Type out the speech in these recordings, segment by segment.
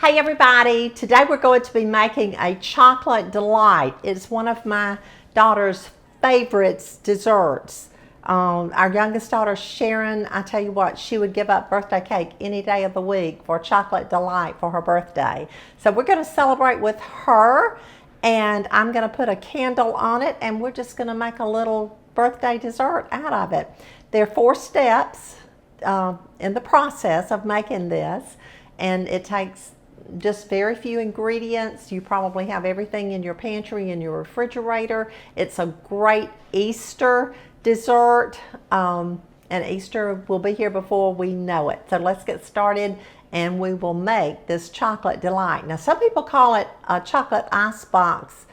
Hey everybody, today we're going to be making a chocolate delight. It's one of my daughter's favorite desserts. Our youngest daughter, Sharon, I tell you what, she would give up birthday cake any day of the week for chocolate delight for her birthday. So we're going to celebrate with her, and I'm going to put a candle on it, and we're just going to make a little birthday dessert out of it. There are 4 steps in the process of making this, and it takes just very few ingredients. You probably have everything in your pantry, in your refrigerator. It's a great Easter dessert, and Easter will be here before we know it. So let's get started and we will make this chocolate delight. Now, some people call it a chocolate icebox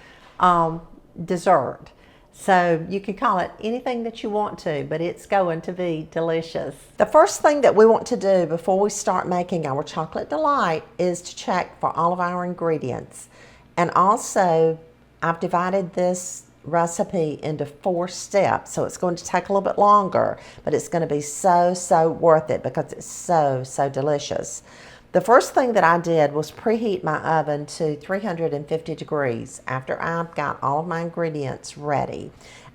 dessert. So you can call it anything that you want to, but it's going to be delicious. The first thing that we want to do before we start making our chocolate delight is to check for all of our ingredients. And also, I've divided this recipe into 4 steps, so it's going to take a little bit longer, but it's going to be so worth it because it's so delicious. The first thing that I did was preheat my oven to 350 degrees after I've got all of my ingredients ready.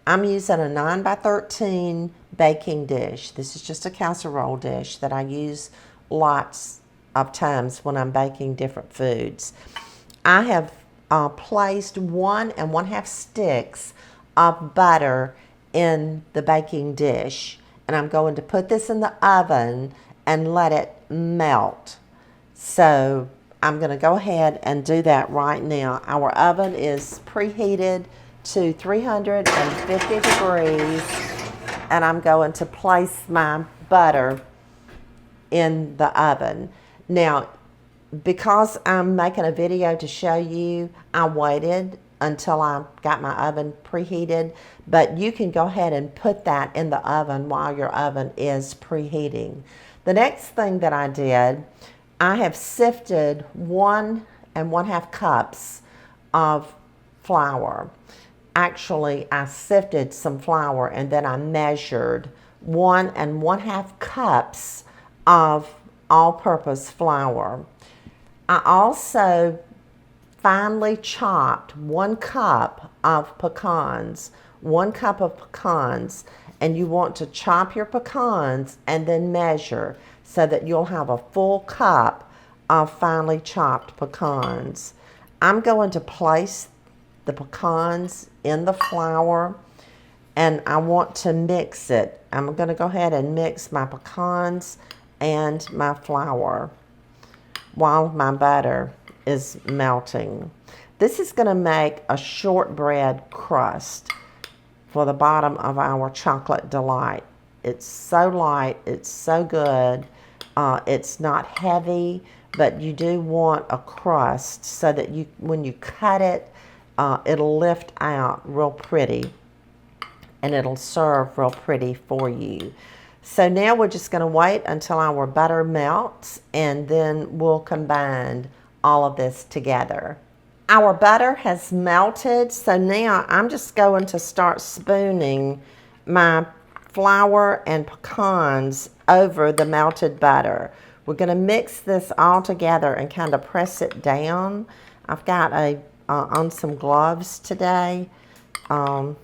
I'm using a 9x13 baking dish. This is just a casserole dish that I use lots of times when I'm baking different foods. I have placed 1 1/2 sticks of butter in the baking dish, and I'm going to put this in the oven and let it melt. So I'm going to go ahead and do that right now. Our oven is preheated to 350 degrees, and I'm going to place my butter in the oven. Now, because I'm making a video to show you, I waited until I got my oven preheated, but you can go ahead and put that in the oven while your oven is preheating. The next thing that I did, I have sifted 1 1/2 cups of flour. Actually, I sifted some flour and then I measured 1 1/2 cups of all-purpose flour. I also finely chopped 1 cup of pecans, 1 cup of pecans, and you want to chop your pecans and then measure so that you'll have a full cup of finely chopped pecans. I'm going to place the pecans in the flour, and I want to mix it. I'm going to go ahead and mix my pecans and my flour while my butter is melting. This is going to make a shortbread crust for the bottom of our chocolate delight. It's so light, it's so good. It's not heavy, but you do want a crust so that when you cut it, it'll lift out real pretty and it'll serve real pretty for you. So now we're just going to wait until our butter melts, and then we'll combine all of this together. Our butter has melted, so now I'm just going to start spooning my flour and pecans over the melted butter. We're going to mix this all together and kind of press it down. I've got on some gloves today. You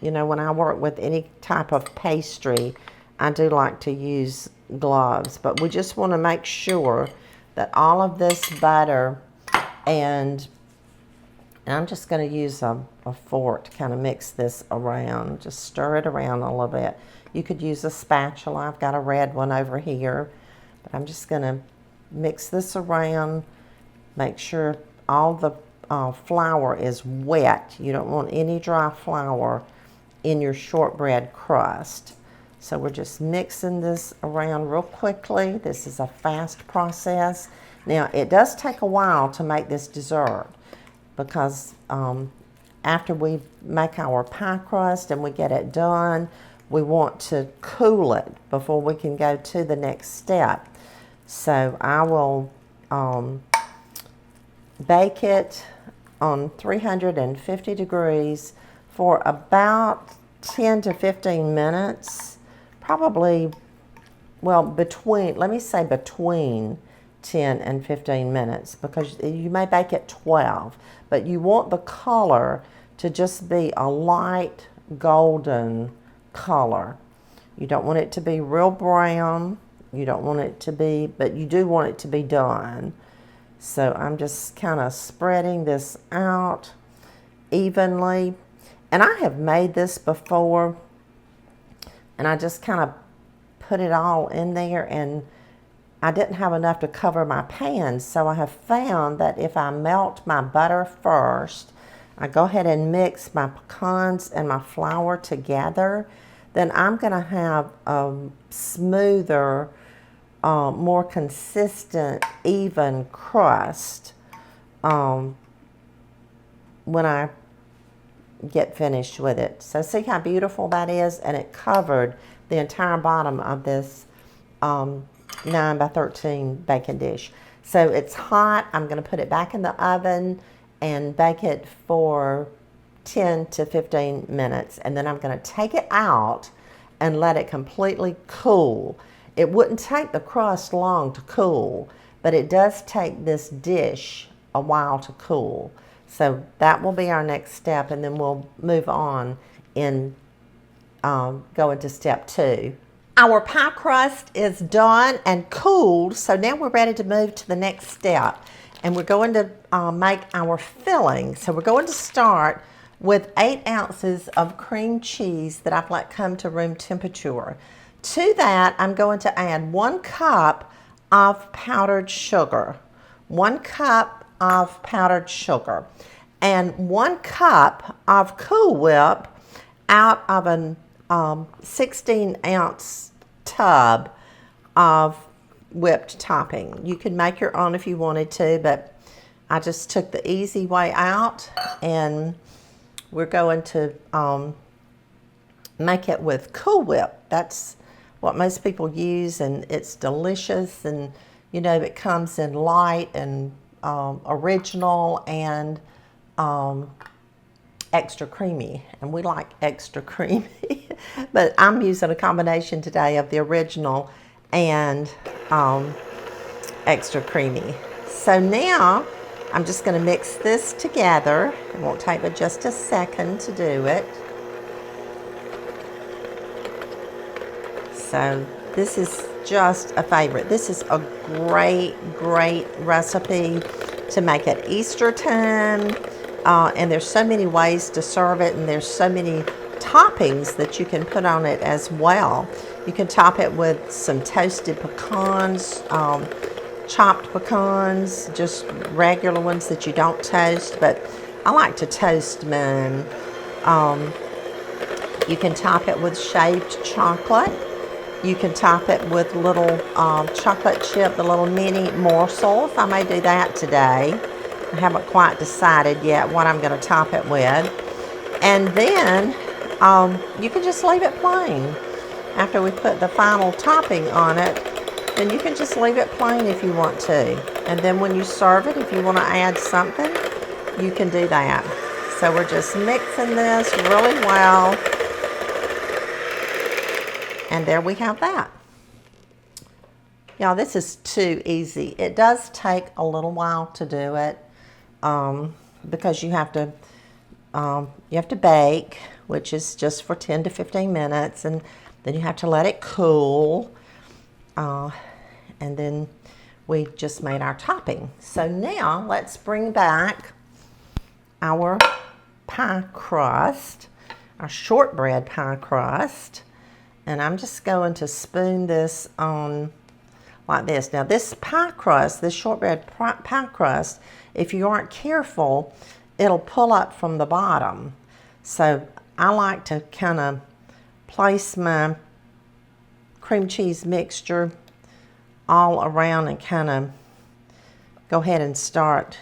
know, when I work with any type of pastry, I do like to use gloves, but we just want to make sure that all of this butter, and I'm just going to use a fork to kind of mix this around. Just stir it around a little bit. You could use a spatula. I've got a red one over here. But I'm just going to mix this around. Make sure all the flour is wet. You don't want any dry flour in your shortbread crust. So we're just mixing this around real quickly. This is a fast process. Now, it does take a while to make this dessert, because after we make our pie crust and we get it done, we want to cool it before we can go to the next step. So I will bake it on 350 degrees for about 10 to 15 minutes. Probably, well, between 10 10 and 15 minutes, because you may bake it 12, but you want the color to just be a light golden color. You don't want it to be real brown. You don't want it to be, but you do want it to be done. So I'm just kind of spreading this out evenly. And I have made this before, and I just kind of put it all in there, and I didn't have enough to cover my pan. So I have found that if I melt my butter first, I go ahead and mix my pecans and my flour together, then I'm going to have a smoother, more consistent, even crust when I get finished with it. So see how beautiful that is? And it covered the entire bottom of this 9 by 13 baking dish. So it's hot. I'm going to put it back in the oven and bake it for 10 to 15 minutes. And then I'm going to take it out and let it completely cool. It wouldn't take the crust long to cool, but it does take this dish a while to cool. So that will be our next step, and then we'll move on and go into step 2. Our pie crust is done and cooled, so now we're ready to move to the next step. And we're going to make our filling. So we're going to start with 8 ounces of cream cheese that I've let come to room temperature. To that, I'm going to add 1 cup of powdered sugar. 1 cup of powdered sugar. And 1 cup of Cool Whip out of an 16-ounce tub of whipped topping. You could make your own if you wanted to, but I just took the easy way out, and we're going to make it with Cool Whip. That's what most people use, and it's delicious, and you know, it comes in light and original and extra creamy, and we like extra creamy. But I'm using a combination today of the original and extra creamy. So now I'm just going to mix this together. It won't take but just a second to do it. So this is just a favorite. This is a great recipe to make at Easter time. And there's so many ways to serve it, and there's so many toppings that you can put on it as well. You can top it with some toasted pecans, chopped pecans, just regular ones that you don't toast, but I like to toast mine. You can top it with shaved chocolate. You can top it with little chocolate chip, the little mini morsels. I may do that today. I haven't quite decided yet what I'm going to top it with. And then you can just leave it plain. After we put the final topping on it, then you can just leave it plain if you want to. And then when you serve it, if you want to add something, you can do that. So we're just mixing this really well. And there we have that. Y'all, this is too easy. It does take a little while to do it. Because you have to bake, which is just for 10 to 15 minutes, and then you have to let it cool, and then we just made our topping. So now let's bring back our pie crust, our shortbread pie crust, and I'm just going to spoon this on like this. Now this pie crust, this shortbread pie crust, if you aren't careful, it'll pull up from the bottom. So I like to kind of place my cream cheese mixture all around and kind of go ahead and start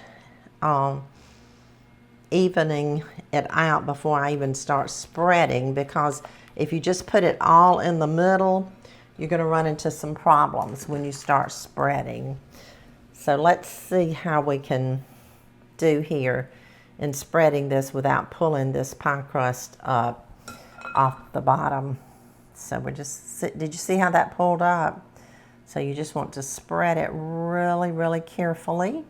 evening it out before I even start spreading, because if you just put it all in the middle, you're going to run into some problems when you start spreading. So let's see how we can do here in spreading this without pulling this pie crust up off the bottom. So we're just, did you see how that pulled up? So you just want to spread it really, really carefully.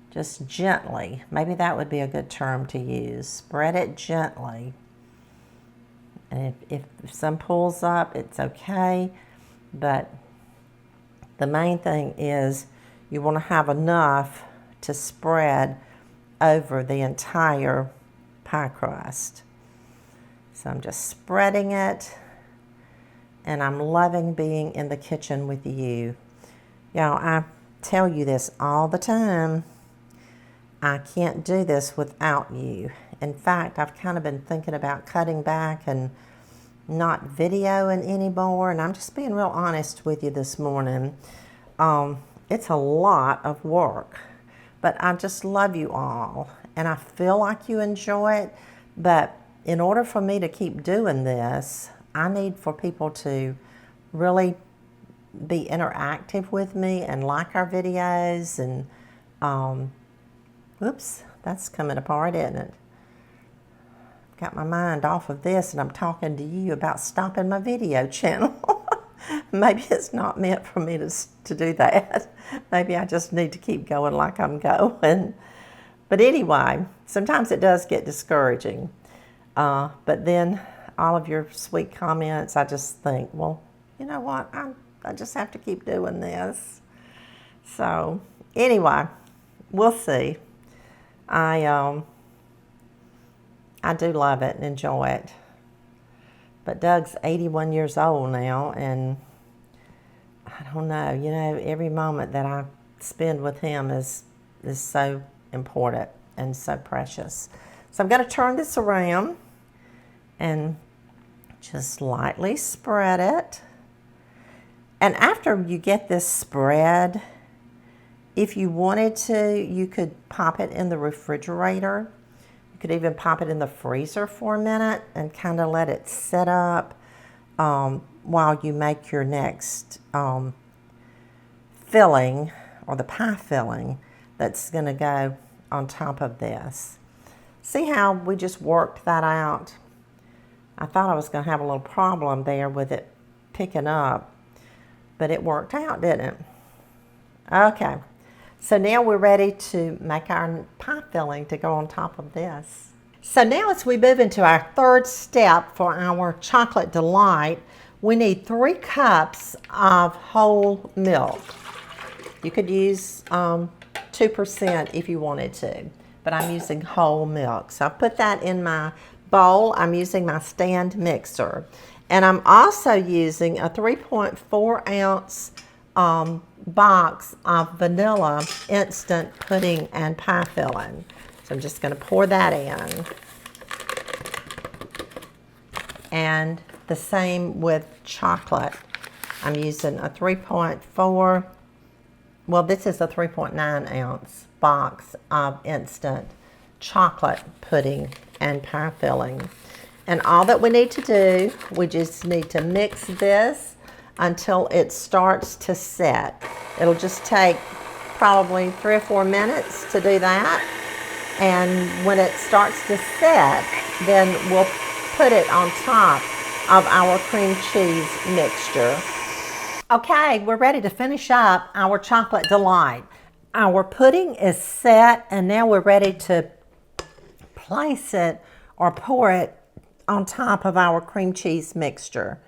Just gently. Maybe that would be a good term to use. Spread it gently. And if some pulls up, it's okay. But the main thing is you want to have enough to spread over the entire pie crust. So I'm just spreading it, and I'm loving being in the kitchen with you. Y'all, I tell you this all the time. I can't do this without you. In fact, I've kind of been thinking about cutting back and not videoing anymore, and I'm just being real honest with you this morning. It's a lot of work, but I just love you all, and I feel like you enjoy it. But in order for me to keep doing this, I need for people to really be interactive with me and like our videos. And whoops, that's coming apart, isn't it? Got my mind off of this, and I'm talking to you about stopping my video channel. Maybe it's not meant for me to do that. Maybe I just need to keep going like I'm going. But anyway, sometimes it does get discouraging. But then all of your sweet comments, I just think, well, you know what? I just have to keep doing this. So anyway, we'll see. I do love it and enjoy it. But Doug's 81 years old now, and I don't know, you know, every moment that I spend with him is so important and so precious. So I'm going to turn this around and just lightly spread it. And after you get this spread, if you wanted to, you could pop it in the refrigerator. You could even pop it in the freezer for a minute and kind of let it set up while you make your next filling, or the pie filling that's going to go on top of this. See how we just worked that out? I thought I was going to have a little problem there with it picking up, but it worked out, didn't it? Okay. So now we're ready to make our pie filling to go on top of this. So now as we move into our third step for our chocolate delight, we need 3 cups of whole milk. You could use 2% if you wanted to, but I'm using whole milk. So I put that in my bowl. I'm using my stand mixer. And I'm also using a 3.4 ounce box of vanilla instant pudding and pie filling. So I'm just going to pour that in. And the same with chocolate. I'm using a 3.4, well, this is a 3.9 ounce box of instant chocolate pudding and pie filling. And all that we need to do, we just need to mix this until it starts to set. It'll just take probably 3 or 4 minutes to do that. And when it starts to set, then we'll put it on top of our cream cheese mixture. Okay, we're ready to finish up our chocolate delight. Our pudding is set, and now we're ready to place it or pour it on top of our cream cheese mixture.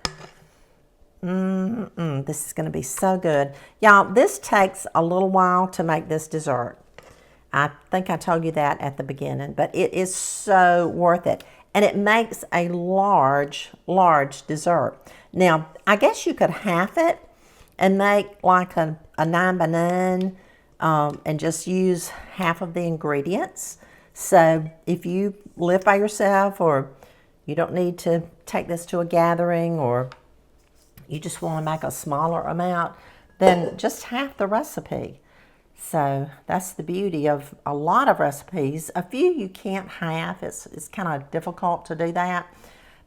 This is going to be so good. Y'all, this takes a little while to make this dessert. I think I told you that at the beginning, but it is so worth it. And it makes a large, large dessert. Now, I guess you could half it and make like a 9 by 9 and just use half of the ingredients. So if you live by yourself, or you don't need to take this to a gathering, or you just want to make a smaller amount, then just half the recipe. So that's the beauty of a lot of recipes. A few you can't half. It's kind of difficult to do that.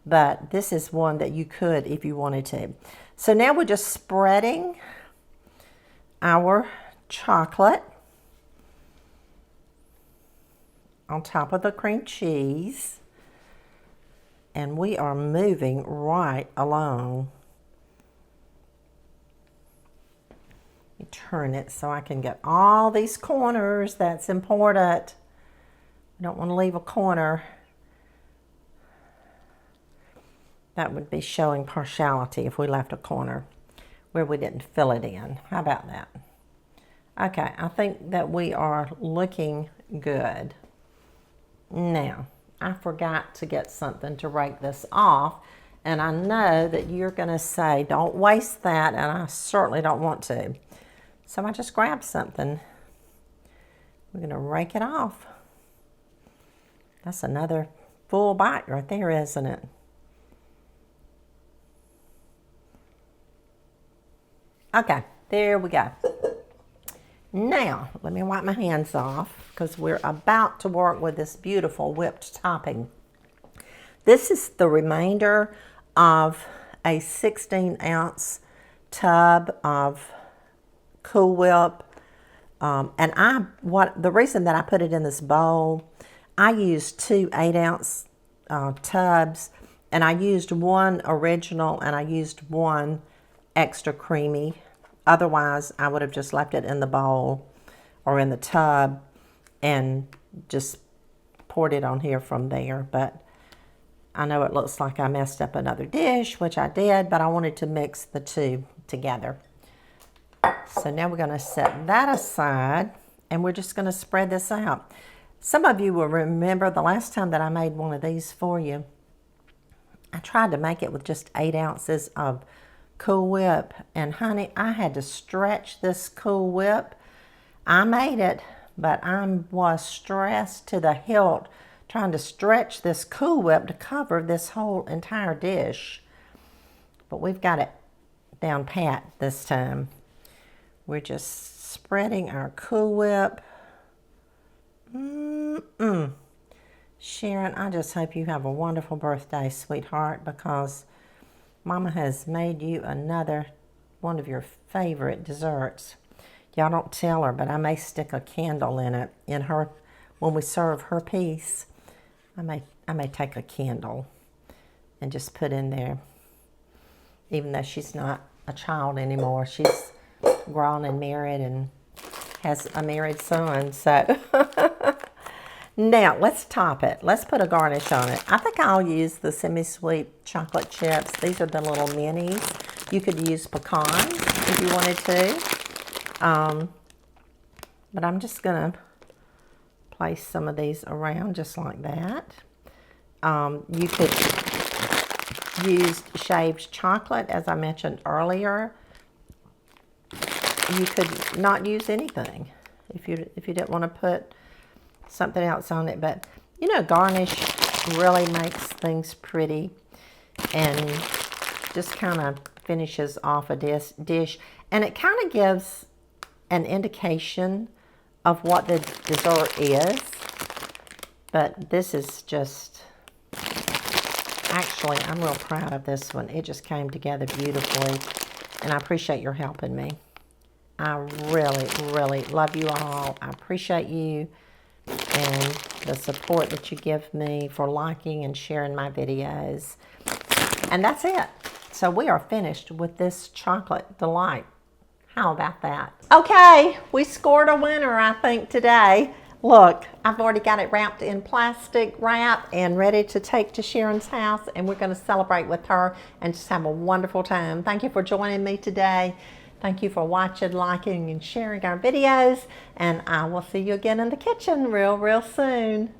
But this is one that you could if you wanted to. So now we're just spreading our chocolate on top of the cream cheese. And we are moving right along. turn it so I can get all these corners. That's important. I don't want to leave a corner. That would be showing partiality if we left a corner where we didn't fill it in. How about that? Okay, I think that we are looking good. Now, I forgot to get something to rake this off, and I know that you're going to say, don't waste that, and I certainly don't want to. So I just grabbed something. We're going to rake it off. That's another full bite right there, isn't it? Okay, there we go. Now, let me wipe my hands off because we're about to work with this beautiful whipped topping. This is the remainder of a 16-ounce tub of Cool Whip. And the reason that I put it in this bowl, I used 2 8-ounce tubs, and I used one original and I used one extra creamy. Otherwise, I would have just left it in the bowl or in the tub and just poured it on here from there. But I know it looks like I messed up another dish, which I did, but I wanted to mix the two together. So now we're going to set that aside, and we're just going to spread this out. Some of you will remember the last time that I made one of these for you, I tried to make it with just 8 ounces of Cool Whip, and honey, I had to stretch this Cool Whip. I made it, but I was stressed to the hilt trying to stretch this Cool Whip to cover this whole entire dish. But we've got it down pat this time. We're just spreading our Cool Whip. Sharon, I just hope you have a wonderful birthday, sweetheart, because Mama has made you another one of your favorite desserts. Y'all don't tell her, but I may stick a candle in it. When we serve her piece, I may take a candle and just put in there. Even though she's not a child anymore, she's grown and married and has a married son. So now let's top it. Let's put a garnish on it. I think I'll use the semi-sweet chocolate chips. These are the little minis. You could use pecans if you wanted to. But I'm just going to place some of these around just like that. You could use shaved chocolate, as I mentioned earlier. You could not use anything if you didn't want to put something else on it. But you know, garnish really makes things pretty and just kind of finishes off a dish, and it kind of gives an indication of what the dessert is. But this is just, actually, I'm real proud of this one. It just came together beautifully, and I appreciate your helping me. I really, really love you all. I appreciate you and the support that you give me for liking and sharing my videos. And that's it. So we are finished with this chocolate delight. How about that? Okay, we scored a winner, I think, today. Look, I've already got it wrapped in plastic wrap and ready to take to Sharon's house, and we're going to celebrate with her and just have a wonderful time. Thank you for joining me today. Thank you for watching, liking, and sharing our videos, and I will see you again in the kitchen real soon.